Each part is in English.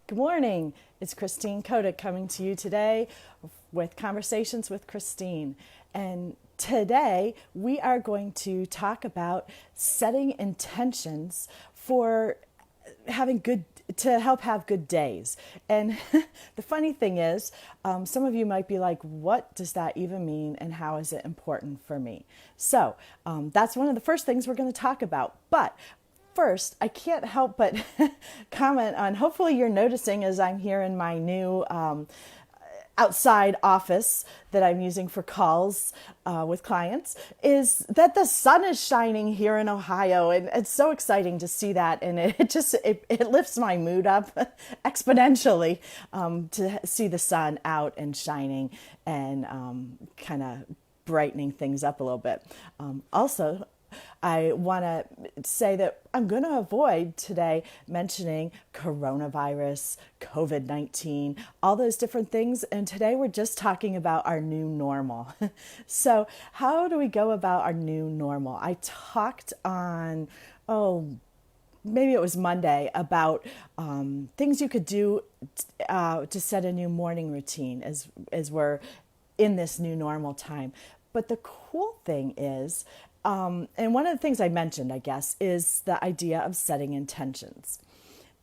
Good morning. It's Christine Kodak coming to you today with Conversations with Christine. And today we are going to talk about setting intentions for to help have good days. And the funny thing is, some of you might be like, what does that even mean and how is it important for me? So that's one of the first things we're going to talk about. But first, I can't help but comment on, hopefully you're noticing as I'm here in my new outside office that I'm using for calls with clients, is that the sun is shining here in Ohio. And it's so exciting to see that. And it lifts my mood up exponentially to see the sun out and shining and kind of brightening things up a little bit. Also, I want to say that I'm going to avoid today mentioning coronavirus, COVID-19, all those different things. And today we're just talking about our new normal. So how do we go about our new normal? I talked on, maybe it was Monday, about things you could do to set a new morning routine as we're in this new normal time. But the cool thing is, and one of the things I mentioned, I guess, is the idea of setting intentions.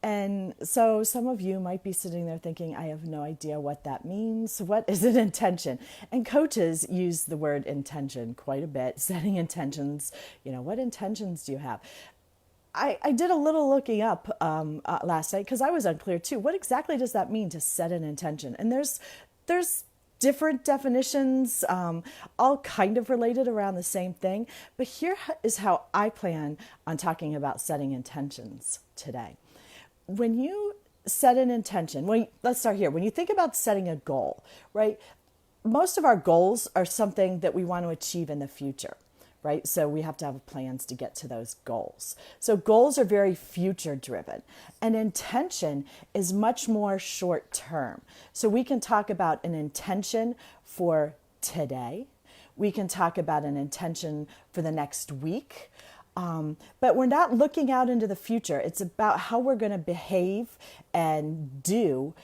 And so some of you might be sitting there thinking, I have no idea what that means. What is an intention? And coaches use the word intention quite a bit, setting intentions. What intentions do you have? I did a little looking up last night because I was unclear too. What exactly does that mean to set an intention? And there's different definitions, all kind of related around the same thing. But here is how I plan on talking about setting intentions today. When you set an intention, let's start here. When you think about setting a goal, right? Most of our goals are something that we want to achieve in the future. Right? So we have to have plans to get to those goals. So goals are very future driven. And intention is much more short term. So we can talk about an intention for today. We can talk about an intention for the next week. But we're not looking out into the future. It's about how we're going to behave and do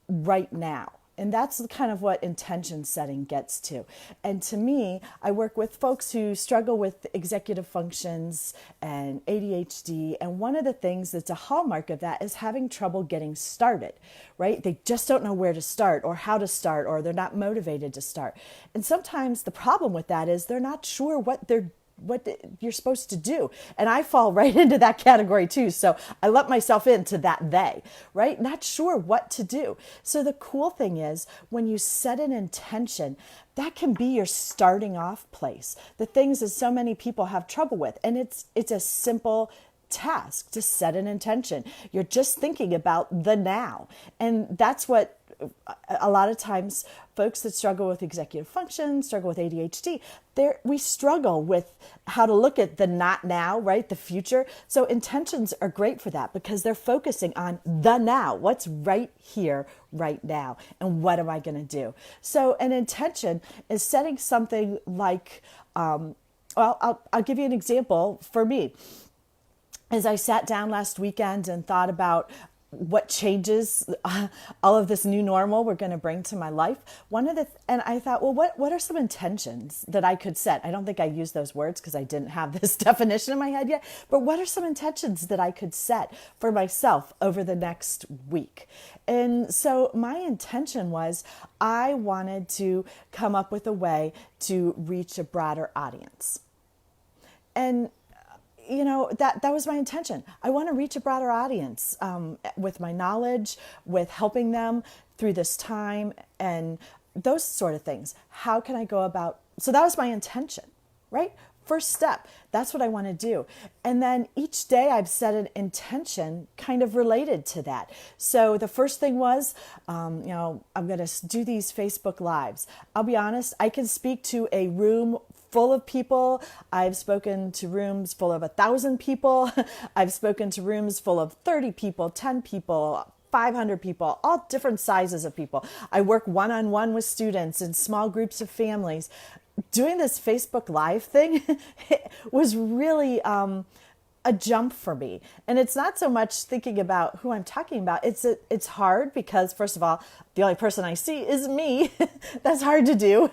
right now. And that's kind of what intention setting gets to. And to me, I work with folks who struggle with executive functions and ADHD. And one of the things that's a hallmark of that is having trouble getting started, right? They just don't know where to start or how to start, or they're not motivated to start. And sometimes the problem with that is they're not sure what you're supposed to do. And I fall right into that category too. So I let myself into that right? Not sure what to do. So the cool thing is when you set an intention, that can be your starting off place. The things that so many people have trouble with. And it's a simple task to set an intention. You're just thinking about the now. And that's what a lot of times folks that struggle with executive function, struggle with ADHD, we struggle with how to look at the not now, right? The future. So intentions are great for that because they're focusing on the now, what's right here, right now, and what am I going to do? So an intention is setting something like, I'll give you an example for me. As I sat down last weekend and thought about what changes all of this new normal we're going to bring to my life, and I thought, well, what are some intentions that I could set? I don't think I used those words because I didn't have this definition in my head yet, but what are some intentions that I could set for myself over the next week? And so my intention was I wanted to come up with a way to reach a broader audience. And that was my intention. I want to reach a broader audience with my knowledge, with helping them through this time and those sort of things. How can I go about? So that was my intention, right? First step. That's what I want to do. And then each day I've set an intention kind of related to that. So the first thing was, I'm going to do these Facebook Lives. I'll be honest, I can speak to a room full of people. I've spoken to rooms full of 1,000 people. I've spoken to rooms full of 30 people, 10 people, 500 people, all different sizes of people. I work one-on-one with students in small groups of families. Doing this Facebook Live thing was really a jump for me. And it's not so much thinking about who I'm talking about. It's hard because, first of all, the only person I see is me. That's hard to do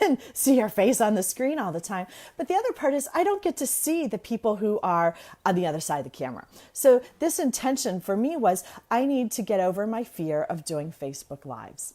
and see your face on the screen all the time. But the other part is I don't get to see the people who are on the other side of the camera. So this intention for me was I need to get over my fear of doing Facebook Lives.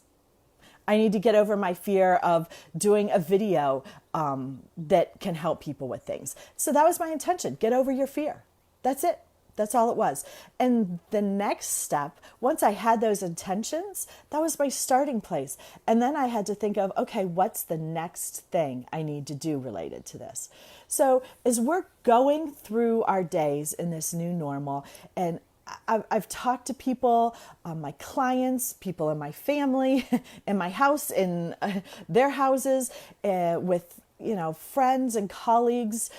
I need to get over my fear of doing a video that can help people with things. So that was my intention. Get over your fear. That's it. That's all it was. And the next step, once I had those intentions, that was my starting place. And then I had to think of, okay, what's the next thing I need to do related to this? So as we're going through our days in this new normal, and I've talked to people, my clients, people in my family, in my house, in their houses, with friends and colleagues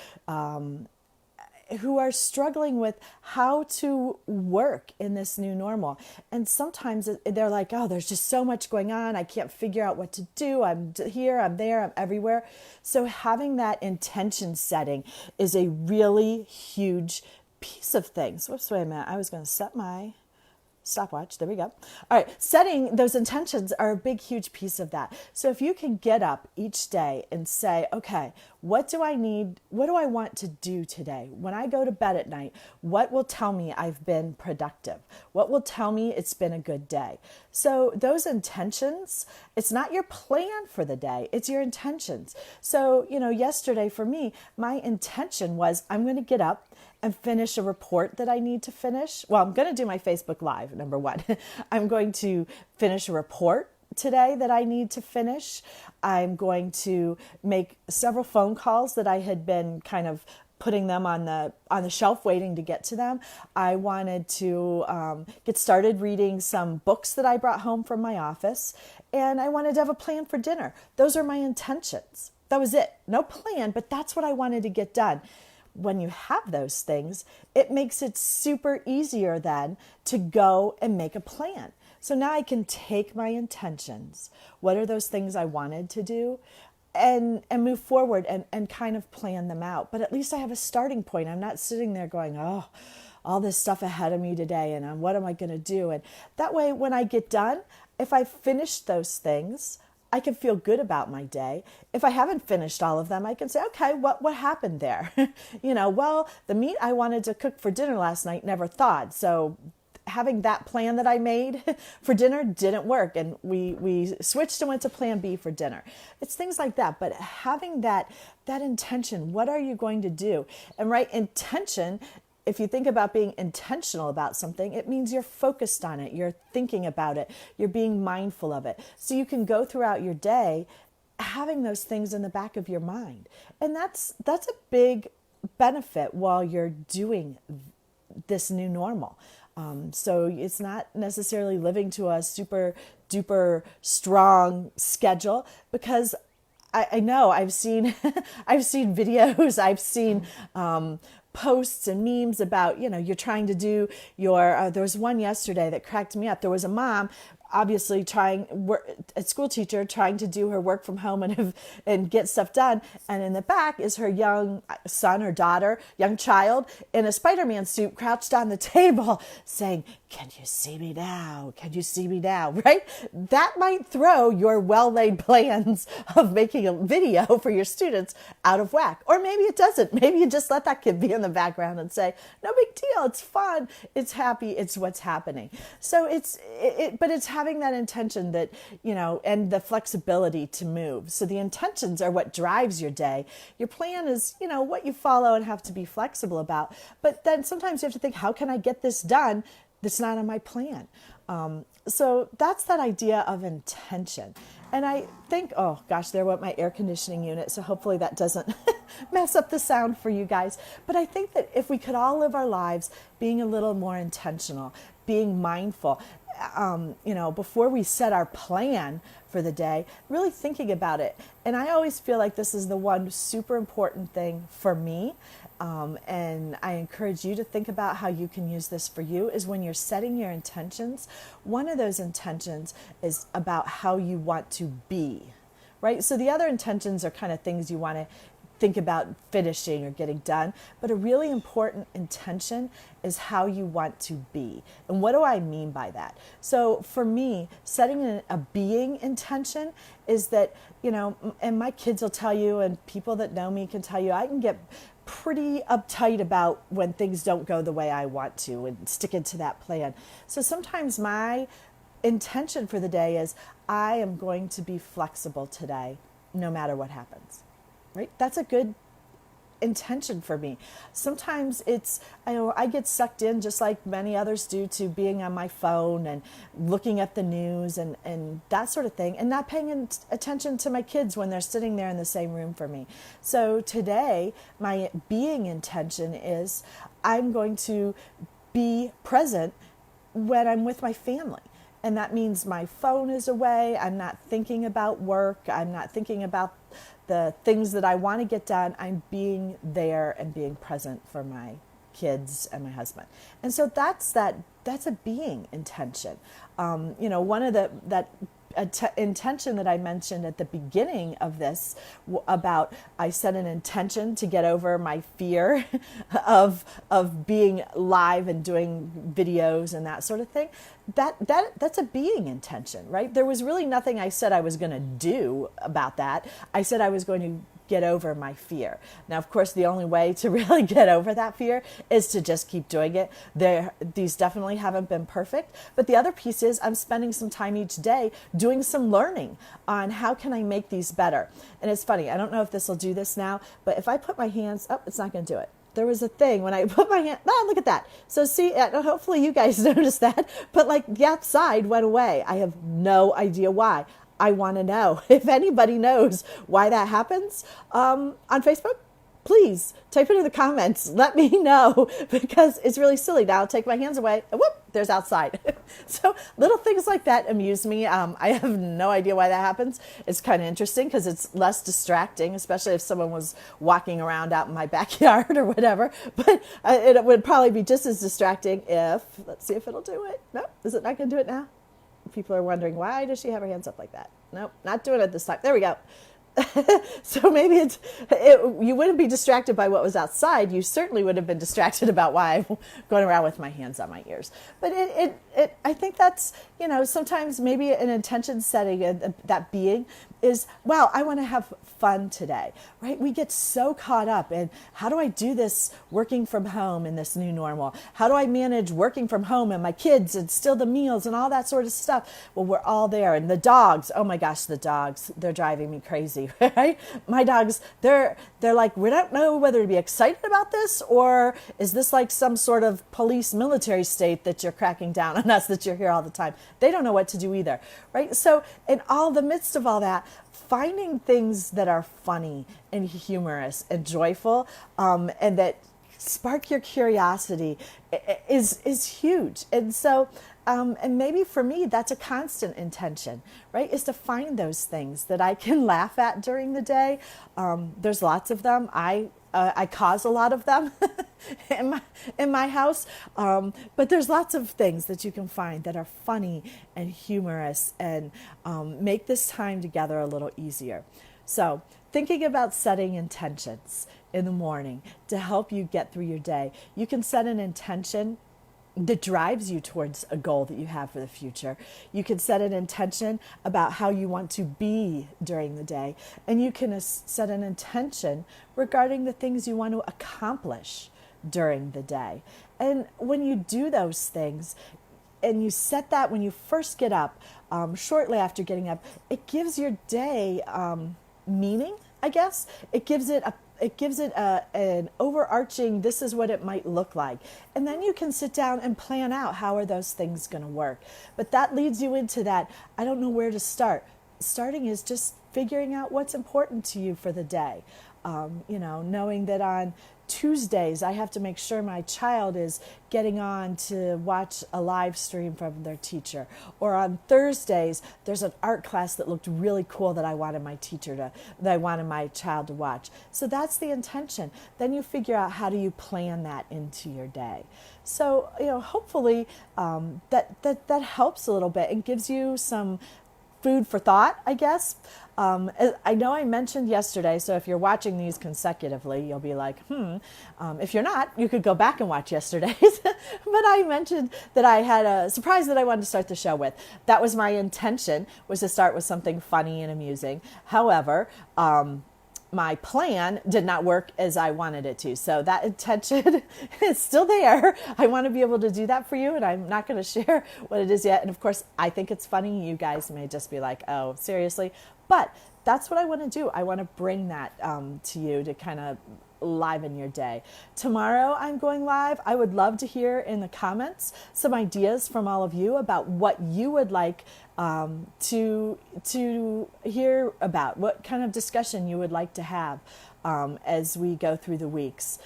who are struggling with how to work in this new normal. And sometimes they're like, oh, there's just so much going on. I can't figure out what to do. I'm here, I'm there, I'm everywhere. So having that intention setting is a really huge piece of things. Whoops, wait a minute. I was going to set my stopwatch. There we go. All right. Setting those intentions are a big, huge piece of that. So if you can get up each day and say, okay, what do I need? What do I want to do today? When I go to bed at night, what will tell me I've been productive? What will tell me it's been a good day? So those intentions, it's not your plan for the day, it's your intentions. So, yesterday for me, my intention was I'm going to get up and finish a report that I need to finish. Well, I'm going to do my Facebook Live, number one. I'm going to finish a report today that I need to finish. I'm going to make several phone calls that I had been kind of putting them on the shelf waiting to get to them. I wanted to get started reading some books that I brought home from my office, and I wanted to have a plan for dinner. Those are my intentions. That was it. No plan, but that's what I wanted to get done. When you have those things, it makes it super easier then to go and make a plan. So now I can take my intentions. What are those things I wanted to do? And move forward and kind of plan them out. But at least I have a starting point. I'm not sitting there going, oh, all this stuff ahead of me today, and what am I going to do? And that way, when I get done, if I finish those things, I can feel good about my day. If I haven't finished all of them, I can say, okay, what happened there? Well, the meat I wanted to cook for dinner last night never thawed. So having that plan that I made for dinner didn't work. And we switched and went to plan B for dinner. It's things like that. But having that intention, what are you going to do? And intention, if you think about being intentional about something, it means you're focused on it. You're thinking about it. You're being mindful of it. So you can go throughout your day having those things in the back of your mind. And that's a big benefit while you're doing this new normal. So it's not necessarily living to a super duper strong schedule, because I know I've seen videos, I've seen posts and memes about, you're trying to do your, there was one yesterday that cracked me up. There was a mom, obviously a school teacher trying to do her work from home and get stuff done. And in the back is her young son or daughter, young child in a Spider-Man suit crouched on the table saying, can you see me now? Can you see me now? Right? That might throw your well-laid plans of making a video for your students out of whack. Or maybe it doesn't. Maybe you just let that kid be in the background and say, no big deal. It's fun. It's happy. It's what's happening. So but it's having that intention that, and the flexibility to move. So the intentions are what drives your day. Your plan is, what you follow and have to be flexible about. But then sometimes you have to think, how can I get this done that's not on my plan? So that's that idea of intention. And I think, oh gosh, there went my air conditioning unit. So hopefully that doesn't mess up the sound for you guys. But I think that if we could all live our lives being a little more intentional, being mindful, before we set our plan for the day, really thinking about it. And I always feel like this is the one super important thing for me. And I encourage you to think about how you can use this for you, is when you're setting your intentions, one of those intentions is about how you want to be, right? So the other intentions are kind of things you want to think about finishing or getting done. But a really important intention is how you want to be. And what do I mean by that? So for me, setting a being intention is that, and my kids will tell you, and people that know me can tell you, I can get pretty uptight about when things don't go the way I want to and sticking to that plan. So sometimes my intention for the day is I am going to be flexible today, no matter what happens, right? That's a good intention for me. Sometimes I get sucked in, just like many others do, to being on my phone and looking at the news and that sort of thing, and not paying attention to my kids when they're sitting there in the same room for me. So today, my being intention is I'm going to be present when I'm with my family. And that means my phone is away. I'm not thinking about work. I'm not thinking about the things that I want to get done. I'm being there and being present for my kids and my husband. And so that's a being intention. One of that intention that I mentioned at the beginning of this about I set an intention to get over my fear of being live and doing videos and that sort of thing. That's a being intention, right? There was really nothing I said I was going to do about that. I said I was going to get over my fear. Now, of course, the only way to really get over that fear is to just keep doing it. These definitely haven't been perfect, but the other piece is I'm spending some time each day doing some learning on how can I make these better. And it's funny, I don't know if this will do this now, but if I put my hands up, it's not going to do it. There was a thing when I put my hand, look at that. So see, hopefully you guys noticed that, but like the outside went away. I have no idea why. I want to know if anybody knows why that happens on Facebook. Please type it in the comments. Let me know, because it's really silly. Now I'll take my hands away and whoop, there's outside. So little things like that amuse me. I have no idea why that happens. It's kind of interesting because it's less distracting, especially if someone was walking around out in my backyard or whatever. But it would probably be just as distracting if, let's see if it'll do it. No, is it not going to do it now? People are wondering, why does she have her hands up like that? Nope, not doing it this time. There we go. So maybe you wouldn't be distracted by what was outside. You certainly would have been distracted about why I'm going around with my hands on my ears. But I think that's, sometimes maybe an intention setting, that being is, wow, I want to have fun today, right? We get so caught up in how do I do this working from home in this new normal? How do I manage working from home and my kids and still the meals and all that sort of stuff? Well, we're all there. And the dogs, oh my gosh, the dogs, they're driving me crazy, right? My dogs, they're like, we don't know whether to be excited about this, or is this like some sort of police military state that you're cracking down on us, that you're here all the time? They don't know what to do either, right? So in all the midst of all that, finding things that are funny and humorous and joyful, and that spark your curiosity is huge. And so, and maybe for me, that's a constant intention, right? Is to find those things that I can laugh at during the day. There's lots of them. I cause a lot of them in my house, but there's lots of things that you can find that are funny and humorous and make this time together a little easier. So thinking about setting intentions in the morning to help you get through your day. You can set an intention that drives you towards a goal that you have for the future. You can set an intention about how you want to be during the day, and you can set an intention regarding the things you want to accomplish during the day. And when you do those things, and you set that when you first get up, shortly after getting up, it gives your day meaning, I guess. It gives it an overarching, this is what it might look like. And then you can sit down and plan out how are those things going to work. But that leads you into that, I don't know where to start. Starting is just figuring out what's important to you for the day. Knowing that on Tuesdays, I have to make sure my child is getting on to watch a live stream from their teacher. Or on Thursdays, there's an art class that looked really cool that I wanted my child to watch. So that's the intention. Then you figure out how do you plan that into your day. So, hopefully that helps a little bit and gives you some food for thought, I guess. I know I mentioned yesterday, so if you're watching these consecutively, you'll be like, if you're not, you could go back and watch yesterday's. But I mentioned that I had a surprise that I wanted to start the show with. That was my intention, was to start with something funny and amusing. However, my plan did not work as I wanted it to. So that intention is still there. I want to be able to do that for you, and I'm not going to share what it is yet. And of course, I think it's funny. You guys may just be like, oh, seriously? But that's what I want to do. I want to bring that to you to kind of liven your day. Tomorrow I'm going live. I would love to hear in the comments some ideas from all of you about what you would like to hear about, what kind of discussion you would like to have as we go through the weeks.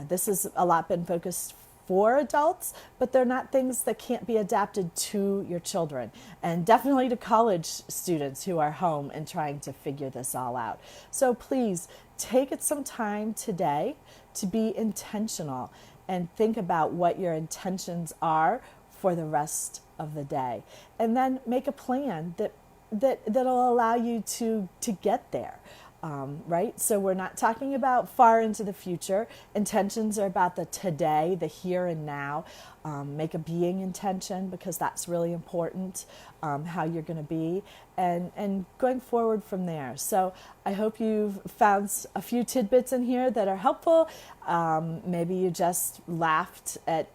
This has a lot been focused for adults, but they're not things that can't be adapted to your children, and definitely to college students who are home and trying to figure this all out. So please take it some time today to be intentional and think about what your intentions are for the rest of the day, and then make a plan that'll allow you to get there. Right? So we're not talking about far into the future. Intentions are about the today, the here and now. Make a being intention, because that's really important, how you're going to be, and going forward from there. So I hope you've found a few tidbits in here that are helpful. Maybe you just laughed at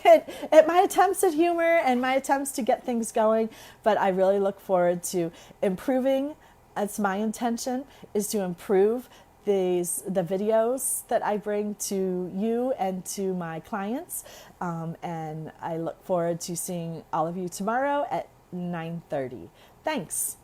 at my attempts at humor and my attempts to get things going, but I really look forward to improving. That's my intention, is to improve the videos that I bring to you and to my clients. And I look forward to seeing all of you tomorrow at 9:30. Thanks.